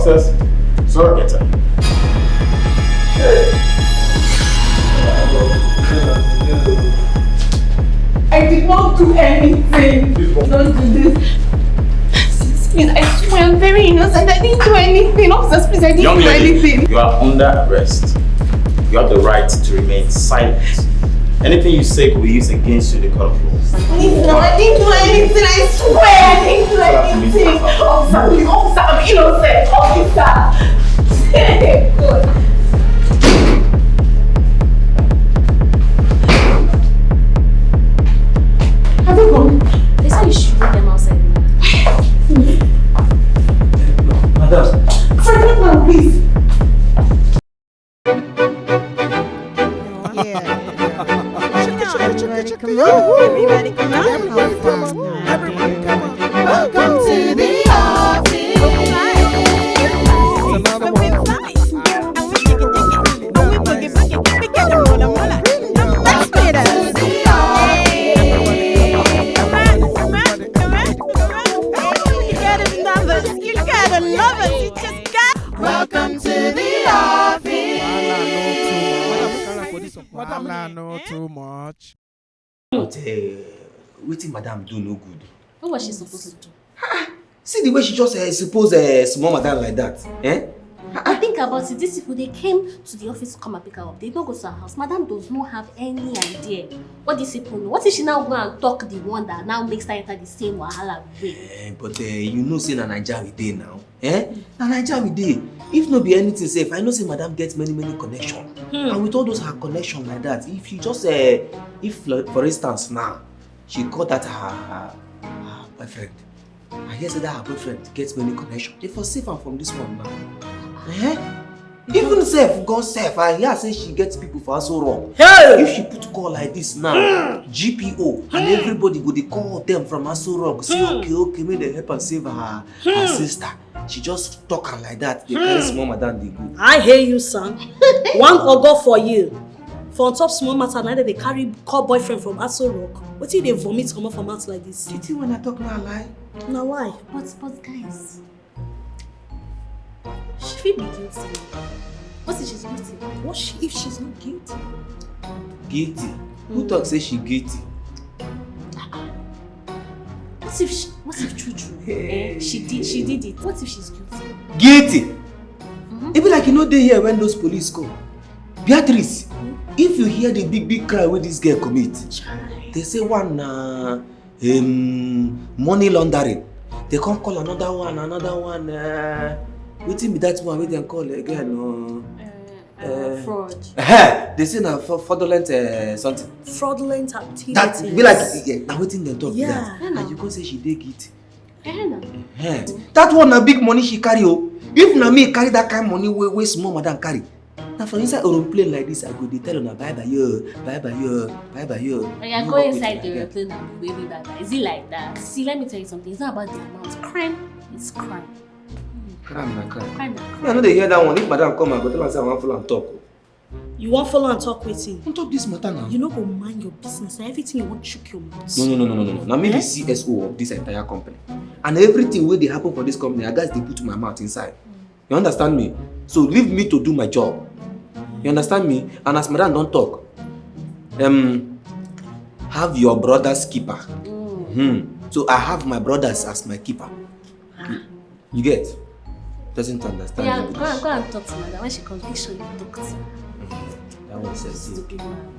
Upstairs. So get her. I did not do anything. Don't do this. Please, I swear I'm very innocent. I didn't do anything. Officers, please, I didn't do anything. You are under arrest. You have the right to remain silent. Anything you say could be used against you in the court of law. Please, no, I didn't do anything. I swear I didn't do anything. Officer, please, officer, I'm innocent. Officer. Good. Have you gone? They said you should meet them outside. Madam. Forget now, please. Everybody come on. Everybody come on. Welcome to the office. Another one. Welcome to the office. Madam, no too much. But waiting madam do no good. What was she supposed to do? See the way she just suppose small madam like that. Eh? I think about it. These people, they came to the office to come and pick her up. They don't go to her house. Madam does not have any idea what these people know. What if she now go and talk the one that now makes her enter the same wahala way? But you know say na Naija we dey now. Eh? Na Naija we dey. If no be anything safe, I know say madam gets many connections. And with all those her connections like that, if you just if for instance now she called that her boyfriend. I hear say that her boyfriend gets many connections. They for save her from this one now. Eh? Even self, God self, I hear say she gets people for her so wrong. Hey! If she put call like this now, GPO, and everybody go they call them from her so wrong. Say okay, may they help and save her sister. She just talk her like that. They carry small madam they go. I hear you, son. One ogo for you. For on top small matter, neither they carry call boyfriend from Aso Rock. What if they vomit come up from out like this? Do you think when I talk now lie? Now why? But guys, she will be guilty. What if she's guilty? What if she's not guilty? Guilty? Who talk say she guilty? What if true? She did it. What if she's guilty? Guilty? It be like you know they here when those police come. Beatrice, if you hear the big cry where this girl commit, they say one money laundering. They can't call another one. Waiting be that one where they call again. Fraud. They say na fraudulent something. Fraudulent activity. That be like now waiting them talk that. And you go say she take it. That one na big money she carry oh. If na me carry that kind of money where small madam carry. Now for inside aeroplane like this, I go they tell her bye bye you. When you go inside the aeroplane and waving bye bye, is it like that? See, let me tell you something. It's not about the amount. Crime is crime. Crime na crime. Crime na crime. I know they hear that one. If madam come and go tell her say I want follow and talk. You want follow and talk with him? On top this matter now. You know go mind your business and everything you want choke your mouth. No. Now me the CSO of this entire company. And everything where they happen for this company, I guess they put my mouth inside. You understand me? So leave me to do my job. You understand me? And as madam don't talk, have your brother's keeper. So I have my brothers as my keeper. You get? Doesn't understand. Yeah, go and talk to madam. When she comes, make sure you talk to her. That one says Stupid man.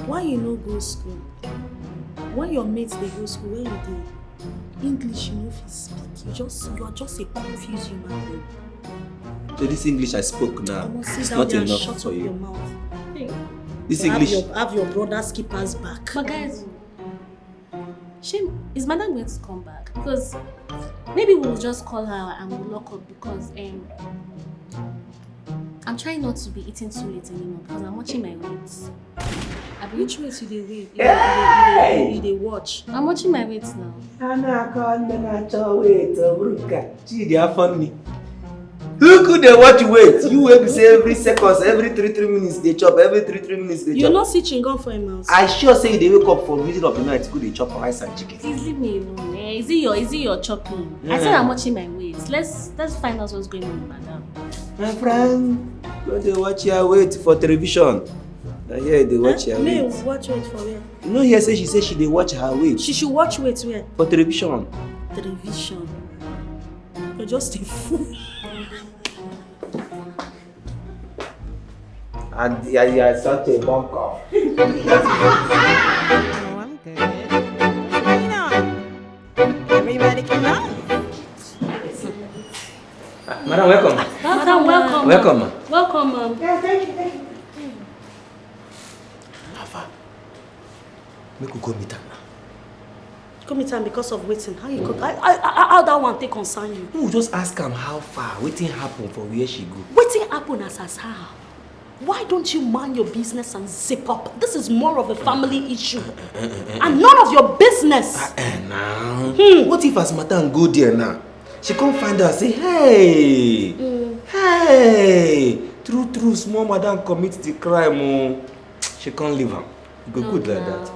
Why you no go school? When your mates they go school, where you dey? English you know if you speak. You are just a confused human being. So this English I spoke now, it's not enough shut for up you. Your mouth. This English. Have your brother's keepers back. But guys, is madam going to come back? Because maybe we'll just call her and we'll lock up because I'm trying not to be eating too late anymore because I'm watching my weights. Which way you dey wait? You dey watch. I'm watching my weights now. Gee, they are funny. Who could they watch wait? You will say every seconds, every 3 minutes they chop, every 3 minutes they chop. You not see chewing gum for a mouse. I sure say they wake up for the middle of the night to go they chop rice and chicken. Please leave me alone. Is it your chopping? I said I'm watching my weight. Let's find out what's going on with madam. My friend, don't they watch your weight for television? I hear they watch her weight. Watch weight for where? You know here say she they watch her weight. She should watch weight where? For television. Television. You're just a fool. And you're such a bunker. Oh, I'm good. You know, everybody come on. Madam, welcome. Madam, welcome. Welcome, ma. Welcome, ma'am. Yeah, thank you. Make we go meet her now. Go meet him because of waiting. How you go? How that one take concern you? We just ask him how far. Waiting happen for where she go. Waiting happen as how? Why don't you mind your business and zip up? This is more of a family issue. And none of your business. Now. What if as madam go there now? She come find her say, hey, true, small madam commit the crime. Oh. She can't leave her. Go good like that. No.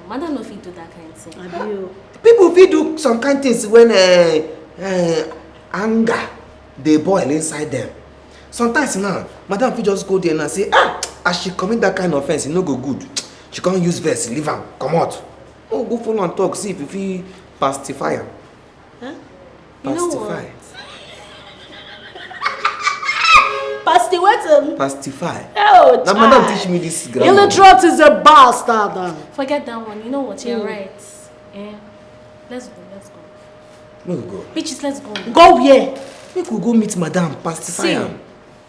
Madam no fit do that kind of thing. People fit do some kind of things when anger they boil inside them. Sometimes now, madam fit just go there and say, as she commit that kind of offense, it no go good. She can't use verse, leave am, come out. Oh, go follow and talk, see if you fit pacify am. Huh? Pacify. Pacify. Oh, now, madam teach me this grammar. Illiterate is a bastard. Forget that one. You know what? You're right. Yeah. Let's go. Make we go. Bitches, let's go. Go where? Make we go meet madam, pacify am.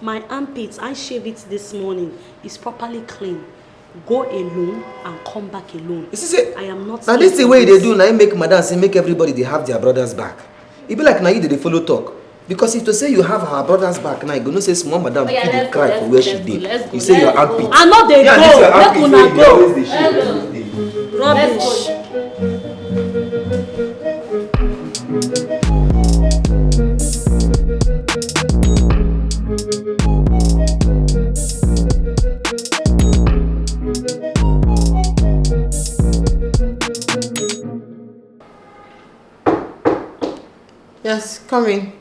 My armpits, I shaved it this morning. It's properly clean. Go alone and come back alone. You see, I am not. now this the way they do. Now make madam say make everybody they have their brothers back. It be like now you they follow talk. Because if to say you have her brother's back now, you gonna say small madam they cry for where she did. You say your armpit. I know they go. Let una go. Rubbish. Yes, come in.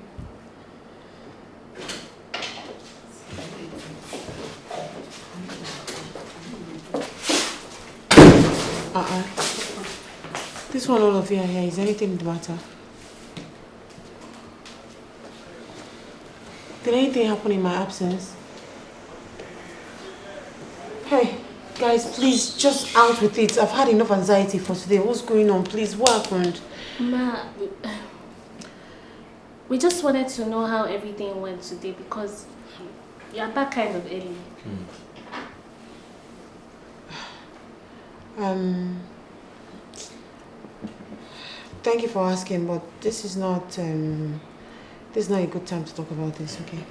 This one all of you are here. Is anything the matter? Did anything happen in my absence? Hey, guys, please, just out with it. I've had enough anxiety for today. What's going on? Please, what happened? Ma, we just wanted to know how everything went today because you're back kind of early. Thank you for asking, but this is not a good time to talk about this, okay?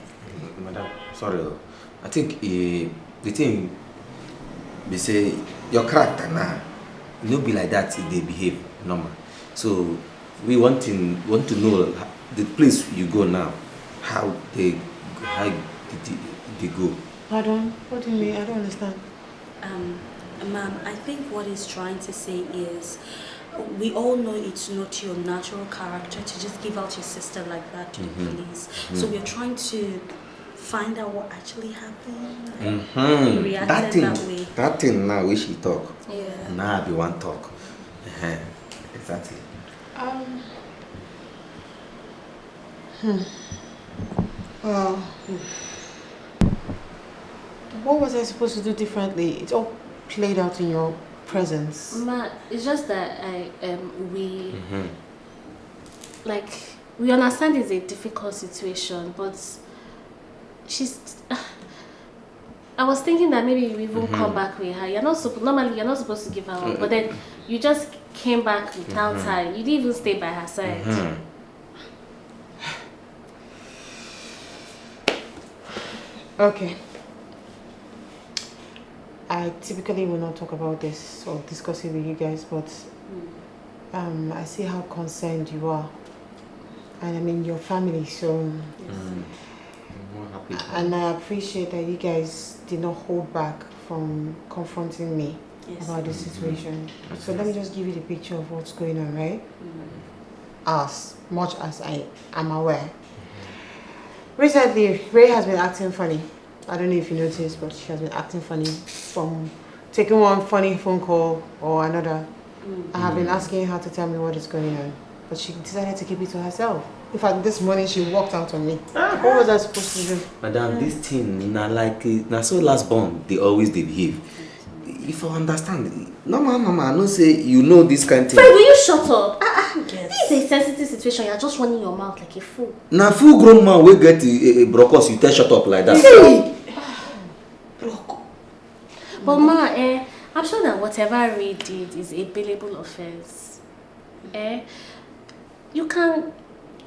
Madam, sorry. I think the thing they say your character now, no be like that if they behave normal. So we want to know the place you go now, how did they go? Pardon? What do you mean? I don't understand. Ma'am, I think what he's trying to say is, we all know it's not your natural character to just give out your sister like that to the police. So we're trying to find out what actually happened. Reacted that way. That thing now we should talk. Yeah. Now I be one talk. Exactly. Well, what was I supposed to do differently? It all played out in your presence. Ma, it's just that we understand it's a difficult situation, but I was thinking that maybe you even come back with her. Normally you're not supposed to give her up, but then you just came back without her. You didn't even stay by her side. Okay. I typically will not talk about this or discuss it with you guys, but I see how concerned you are. And I mean your family, so I'm more happy. and I appreciate that you guys did not hold back from confronting me about the situation. So let me just give you the picture of what's going on, right? as much as I am aware. Recently, Ray has been acting funny. I don't know if you noticed, but she has been acting funny from taking one funny phone call or another. I have been asking her to tell me what is going on, but she decided to keep it to herself. In fact, this morning she walked out on me. What was I supposed to do? Madam, this thing, so last born, they always behave. If I understand, no, mama, I don't say you know this kind of thing. Fred, will you shut up? This is a sensitive situation. You're just running your mouth like a fool. Now, full grown man will get a brokers, you tell shut up like that. But ma, I'm sure that whatever Ray did is a billable offense.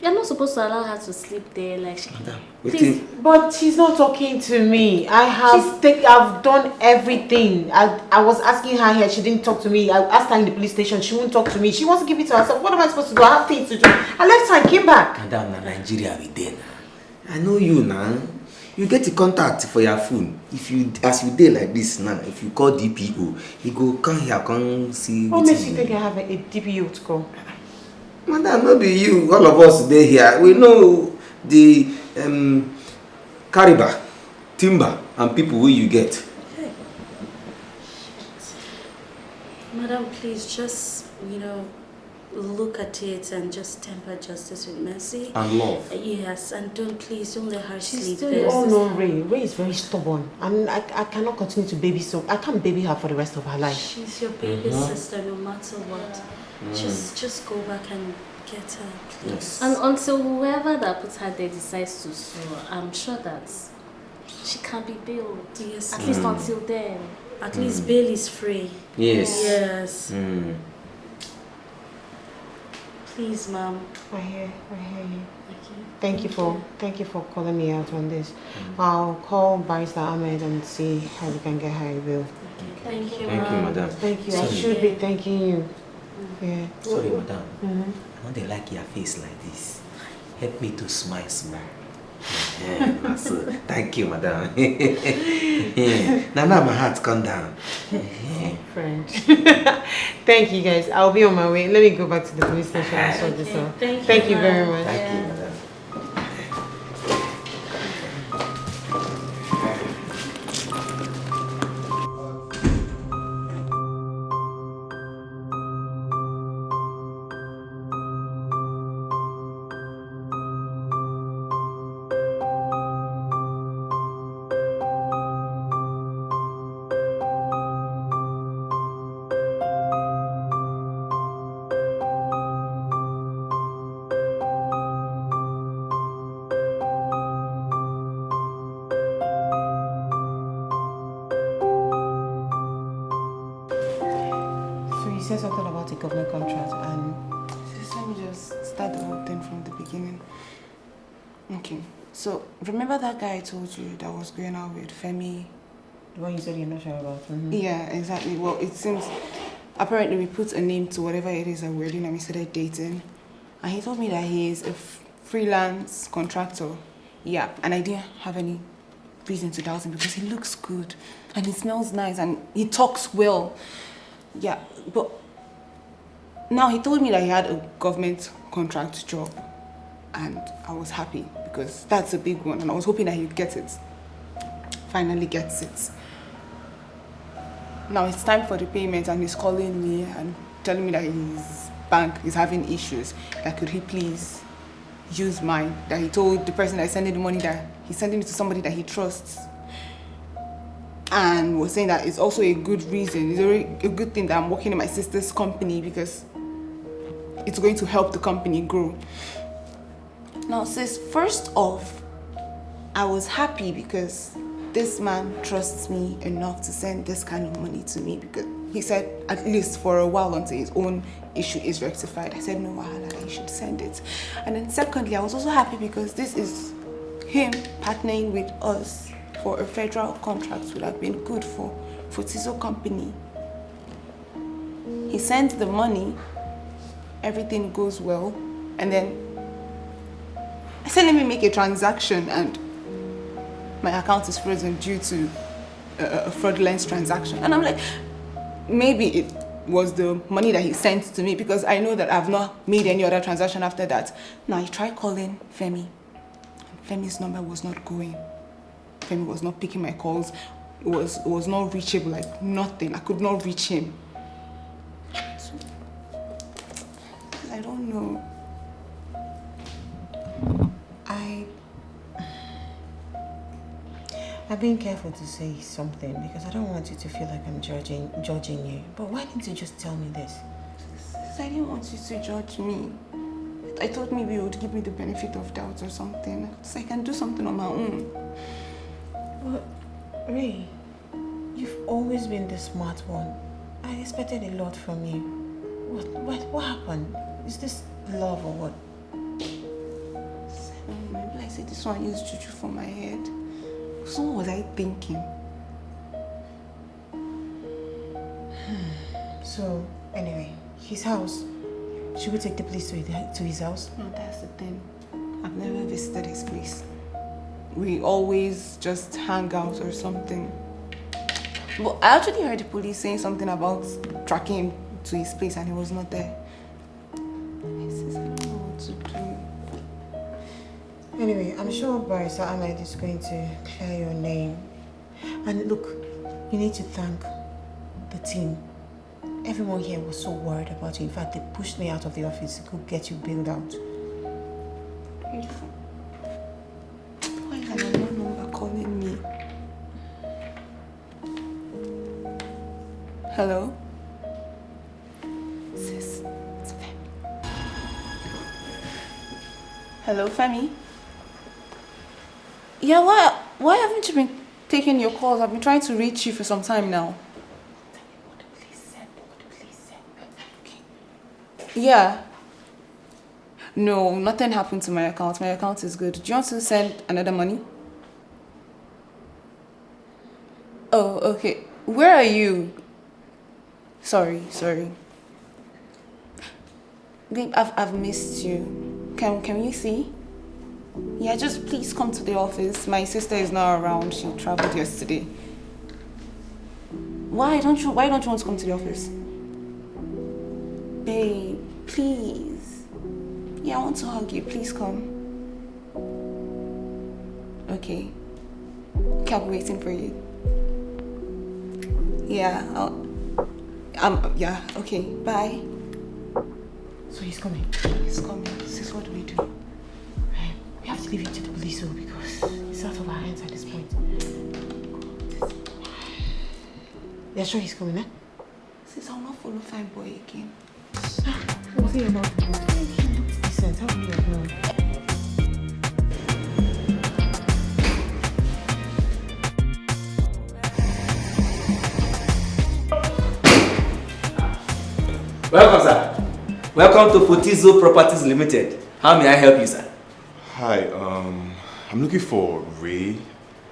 You're not supposed to allow her to sleep there like she can. Please, but she's not talking to me. I've done everything. I was asking her here, she didn't talk to me. I asked her in the police station, she won't talk to me. She wants to give it to herself. What am I supposed to do? I have things to do. I left her and came back. Madam, na Nigeria we there. I know you now. You get the contact for your phone. If you, as you dey like this now, if you call DPO, he go come here, come see. What makes you think I have a DPO to call? Madam, not be you. All of us there here. We know the caliber, timber, and people who you get. Hey. Madam, please just, look at it and just temper justice with mercy. And love. Yes, and please don't let her sleep. Oh no, Ray. Ray is very stubborn. And I cannot continue to baby I can't baby her for the rest of her life. She's your baby sister no matter what. Just go back and get her, please. Yes. And until whoever that puts her there decides to sue, I'm sure that she can be bailed. Yes. At least until then. At least bail is free. Yes. Yes. Please, ma'am. I hear you. Thank you for calling me out on this. I'll call Barrister Ahmed and see how we can get her a bill. Thank you, Thank you, madam. Thank you. I should be thanking you. Yeah. Sorry, madam. I know they like your face like this. Help me to smile small. Yeah, so, thank you, madam. Now my heart come down. Friend. Thank you, guys. I'll be on my way. Let me go back to the police station and sort this out. Thank you very much. Thank you, madam. Said something about a government contract, and let me just start the whole thing from the beginning. Okay, so remember that guy I told you that was going out with Femi? The one you said you're not sure about? Yeah, exactly. Well, it seems apparently we put a name to whatever it is that we're doing and we started dating. And he told me that he is a freelance contractor. Yeah, and I didn't have any reason to doubt him because he looks good and he smells nice and he talks well. Yeah, but now he told me that he had a government contract job and I was happy because that's a big one and I was hoping that he'd get it. Finally gets it. Now it's time for the payment and he's calling me and telling me that his bank is having issues. That could he please use mine? That he told the person that is sending the money that he's sending it to somebody that he trusts. And was saying that it's also a good reason, it's a good thing that I'm working in my sister's company because it's going to help the company grow. Now sis, first off, I was happy because this man trusts me enough to send this kind of money to me because he said at least for a while until his own issue is rectified. I said no wahala, you should send it. And then secondly, I was also happy because this is him partnering with us for a federal contract would have been good for Tizo company. He sends the money, everything goes well, and then I said let me make a transaction and my account is frozen due to a fraudulent transaction. And I'm like, maybe was the money that he sent to me, because I know that I've not made any other transaction after that. Now, I tried calling Femi. Femi's number was not going. Femi was not picking my calls. It was not reachable, like nothing. I could not reach him. So, I don't know. I've been careful to say something because I don't want you to feel like I'm judging you. But why didn't you just tell me this? I didn't want you to judge me. I thought maybe you would give me the benefit of doubt or something. So I can do something on my own. But, Ray, you've always been the smart one. I expected a lot from you. What happened? Is this love or what? Maybe I said this one used juju for my head. So what was I thinking? So, anyway, his house. Should we take the police to his house? No, that's the thing. I've never visited his place. We always just hang out or something. But I actually heard the police saying something about tracking him to his place and he was not there. I don't know what to do. Anyway, I'm sure Barrister Ahmed is going to clear your name. And look, you need to thank the team. Everyone here was so worried about you. In fact, they pushed me out of the office to go get you bailed out. Why is my number calling me? Hello? Sis, it's Femi. Hello, Femi? Yeah, why haven't you been taking your calls? I've been trying to reach you for some time now. Yeah. No, nothing happened to my account. My account is good. Do you want to send another money? Oh, okay. Where are you? Sorry. Babe, I've missed you. Can you see? Yeah, just please come to the office. My sister is not around. She traveled yesterday. Why don't you want to come to the office? Babe, please. Yeah, I want to hug you. Please come. Okay. I'll be waiting for you. Yeah, yeah, okay, bye. So he's coming? He's coming. Sis, what do we do? We have to leave it to the police though, because it's out of our hands at this point. You're sure he's coming, eh? Sis, I'll not follow fine boy again. What's he about to do? Decent, how would you have known? Welcome, sir. Welcome to Fortizo Properties Limited. How may I help you, sir? Hi, I'm looking for Ray.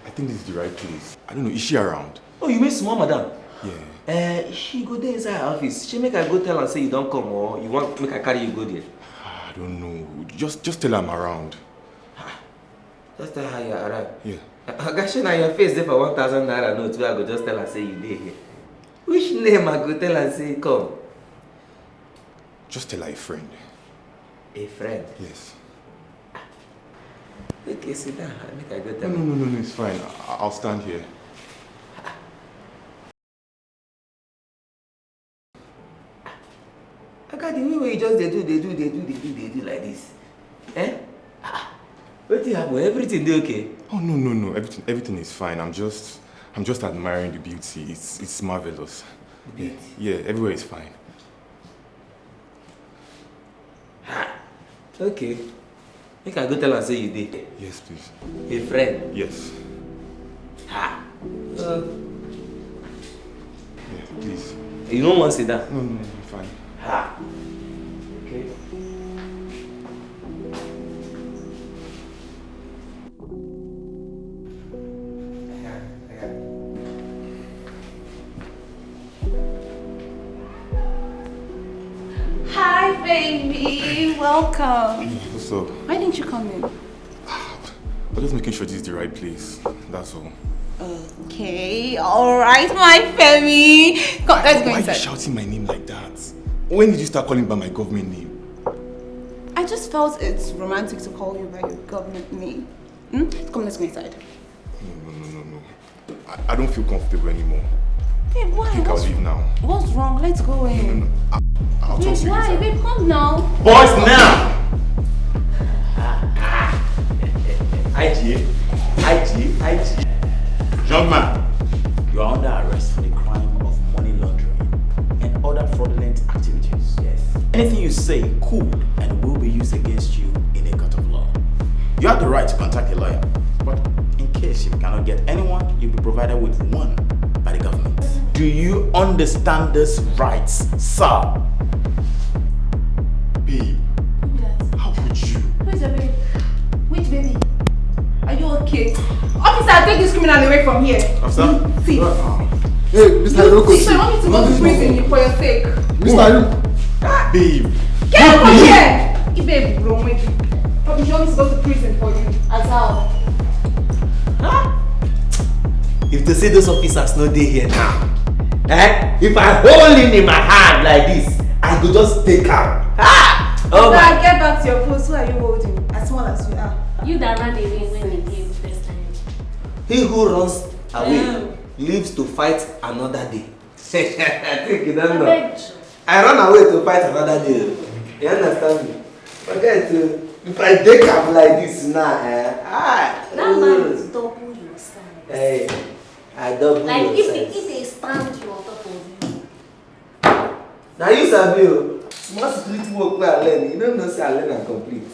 I think this is the right place. I don't know, is she around? Oh, you mean small madam? Yeah. She go there inside her office. She make I go tell and say you don't come, or you want make I carry you go there? I don't know. Just tell her I'm around. Just tell her you're around? Yeah. Gosh, now your face there for 1,000 naira note, I go just tell her say you there here. Which name I go tell and say come? Just tell her a friend. A friend? Yes. Okay, sit down. Make I go tell her. No, it's fine. I'll stand here. I got the way you just they do like this. Eh? What happened? Everything dey okay? Oh no. Everything is fine. I'm just admiring the beauty. It's marvelous. Beauty? Yeah, everywhere is fine. Okay. Make I go tell her say you dey. Yes, please. A friend? Yes. Yeah, please. You don't want to sit down? No, I'm fine. Okay. Hi, baby. Welcome. What's up? Why didn't you come in? I'm just making sure this is the right place. That's all. Okay, alright, my Femi. Come, let's go Why are you inside. shouting my name like that? When did you start calling by my government name? I just felt it's romantic to call you by your government name. Come, let's go inside. No. I don't feel comfortable anymore. Babe, why? I think I'll leave now. What's wrong? Let's go in. No. I'll talk to you Why? later. Babe, come now. Boys, now! IG. Young man, you are under arrest for the crime of money laundering and other fraudulent activities. Yes. Anything you say could and will be used against you in a court of law. You have the right to contact a lawyer, but in case you cannot get anyone, you'll be provided with one by the government. Do you understand this rights, sir? Babe, how could you? Where's your babe? Which baby? Are you okay? Officer, take this criminal away from here. Officer? See. Hey, Mr. Iroko. I want you to go to prison for your sake. Mr. Iroko. Babe. Get out from here! You babe, wrong with you. Probably you want me to go to prison for you. As how? If to say those officers no dey here now, if I hold him in my hand like this, I could just take him. Oh my! Get back to your post. Who are you holding? As small as you are. You that ran away when he came first time. He who runs away lives to fight another day. I think you don't know. I run away to fight another day. You understand me? Forget if I take him like this now, That man is double your size. Hey, I double like your if size. they stand you on top of you. Now you sabi o. Small security work where I learn. You don't know say I learn and complete.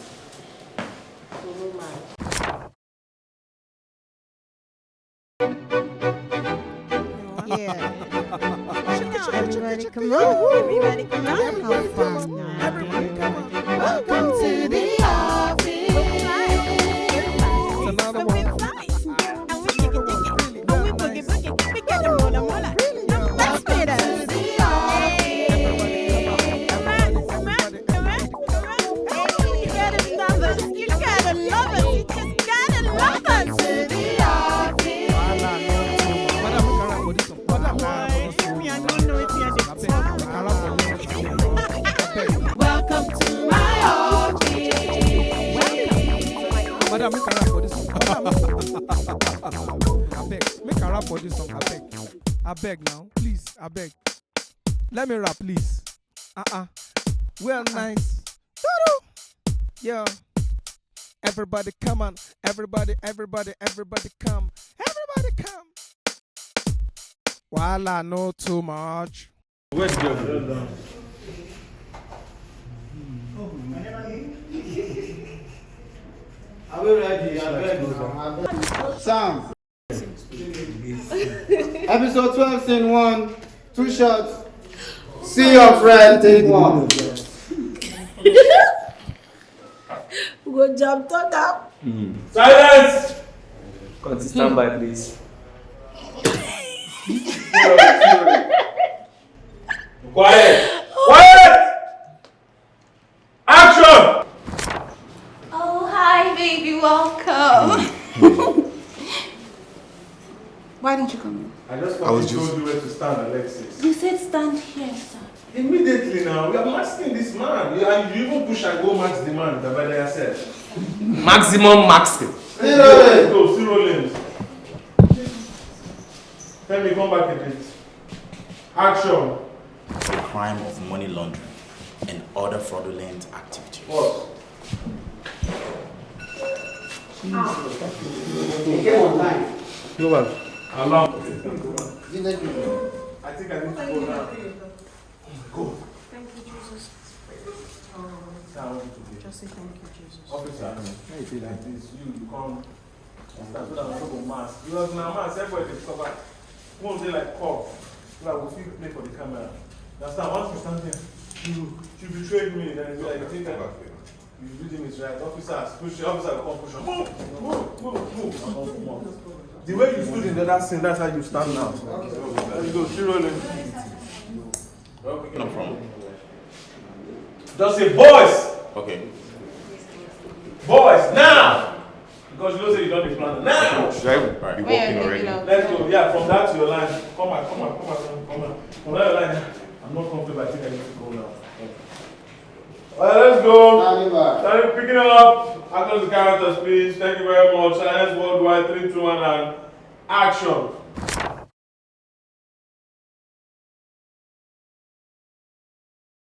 Yeah. Everybody come on. Everybody come on. Have fun. Everybody come on. Welcome to the office. Another one. Madam, make a rap for this song. I beg. Make a rap for this song. I beg now. Please, I beg. Let me rap, please. Well, nice. Yeah. Everybody come on. Everybody come. Everybody come. While I know too much. Where's the Are we ready? Sam. Episode 12, scene 1. 2 shots. See your friend, take 1. Go jump, talk up. Silence! Come to stand by, please. Quiet! Quiet! Action! Oh, hi, baby. Welcome. Why didn't you come in? I was just told you where to stand, Alexis. You said stand here, sir. Immediately now, we are masking this man. You even push and go max the man, the better said. Maximum maxing. Go, zero lanes. Tell me, come back a bit. Action. The crime of money laundering and other fraudulent activities. What? He came on time. Go back. Allow. Didn't you? I think I need to go now. Go. Thank you, Jesus. Just say thank you, Jesus. Officer, like this, you come. That's what I'm talking about. You have now mask, everybody is covered. One day like cough. Like we feel play for the camera. That's now once you stand here, you betrayed me, then you like you think that you reading is right. Officers, push the officer come push on. Move. The way you stood in the other scene, that's how you stand now. There you go, she rolling. Where are we picking up from? Just say boys! Okay. Boys, now! Because you know say you don't plan now! Should I be walking already? Let's go. Yeah, from that to your line. Come on. From that your line. I'm not comfortable. I think I need to go now. Alright, let's go. Starting picking up. Actors and characters, please. Thank you very much. Science Worldwide 3, 2, 1, and action.